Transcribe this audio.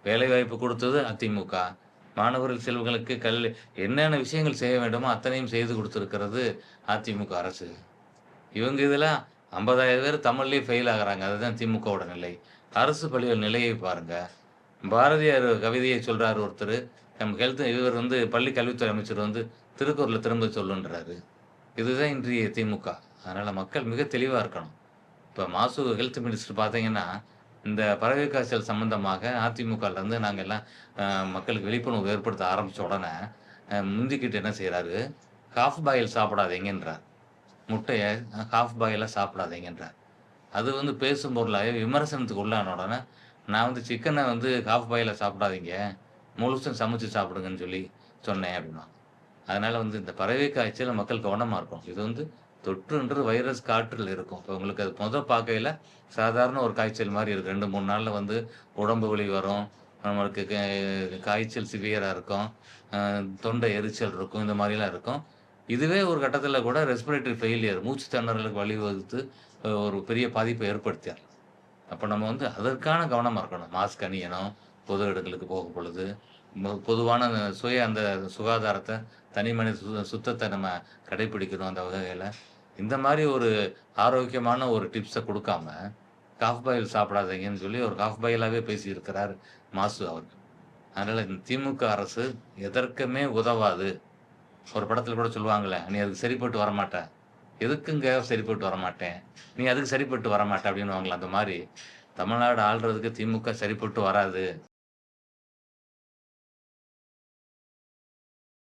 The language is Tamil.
வேலைவாய்ப்பு குடுத்தது அதிமுக. மாணவர்கள் செல்வங்களுக்கு என்னென்ன விஷயங்கள் செய்ய வேண்டுமோ அத்தனையும் செய்து குடுத்திருக்கிறது அதிமுக அரசு. இவங்க இதுல 50,000 பேர் தமிழ்லயே ஃபெயில் ஆகுறாங்க. அதுதான் திமுகவோட நிலை. அரசு பள்ளிகள் நிலையை பாருங்க. பாரதியார் கவிதையை சொல்றாரு ஒருத்தரு. நம்ம இவர் பள்ளி கல்வித்துறை அமைச்சர் திருக்குறள திரும்ப சொல்லுன்றாரு. இதுதான் இன்றைய திமுக. அதனால மக்கள் மிக தெளிவா இருக்கணும். இப்ப மாசு ஹெல்த் மினிஸ்டர் பார்த்தீங்கன்னா, இந்த பறவை காய்ச்சல் சம்பந்தமாக அதிமுகலருந்து நாங்க எல்லாம் அ மக்களுக்கு விழிப்புணர்வு ஏற்படுத்த ஆரம்பிச்ச உடனே, முந்திக்கிட்டு என்ன செய்றாரு, ஹால்ஃப் பாயில் சாப்பிடாதீங்கன்றார். முட்டைய ஹால்ஃப் பாயிலா சாப்பிடாதீங்கன்றார். அது பேசும் பொருளாகி விமர்சனத்துக்கு உள்ளான உடனே, நான் சிக்கன ஹால்ஃப் பாயிலா சாப்பிடாதீங்க. முழுசும் சமைச்சு சாப்பிடுங்கன்னு சொல்லி சொன்னேன் அப்படின்னுவாங்க. அதனால இந்த பறவை காய்ச்சல் மக்கள் கவனமா இருக்கணும். இது தொற்றுன்றது வைரஸ் காற்றில் இருக்கும். இப்ப உங்களுக்கு அது பார்க்கையில சாதாரண ஒரு காய்ச்சல் மாரி இருக்கு. 2, 3 நாள்ல உடம்பு வலி வரும். நம்மளுக்கு காய்ச்சல் சிவியரா இருக்கும். அ தொண்டை எரிச்சல் இருக்கும். இந்த மாரிலாம் இருக்கும். இதுவே ஒரு கட்டத்தில கூட ரெஸ்பிரேட்டரி ஃபெயிலியர் மூச்சு திணறலுக்கு வழிவகுத்து ஒரு பெரிய பாதிப்பை ஏற்படுத்திறலாம். அப்ப நம்ம அதற்கான கவனமா இருக்கணும். மாஸ்க் அணியணும். பொது இடங்களுக்கு போகும் பொழுது. பொதுவான அந்த சுகாதாரத்த, தனி மனித சுத்தத்த நம்ம கடைப்பிடிக்கணும் அந்த வகையில. இந்த மாரி ஒரு ஆரோக்கியமான ஒரு டிப்ஸ குடுக்காம, ஹால்ஃப் பாயில் சாப்பிடாதீங்கன்னு சொல்லி ஒரு ஹால்ஃப் பாயிலாவே பேசியிருக்கிறார் மாசு அவர்கள். அதனால இந்த திமுக அரசு எதற்குமே உதவாது. ஒரு படத்துல கூட சொல்லுவாங்கல்ல, "நீ அதுக்கு சரிப்பட்டு வரமாட்ட." "எதுக்குங்க சரிப்பட்டு வரமாட்டேன்?" "நீ அதுக்கு சரிப்பட்டு வரமாட்ட." அப்படின்னுவாங்கல்ல. அந்த மாரி தமிழ்நாடு ஆள்றதுக்கு திமுக சரிப்பட்டு வராது.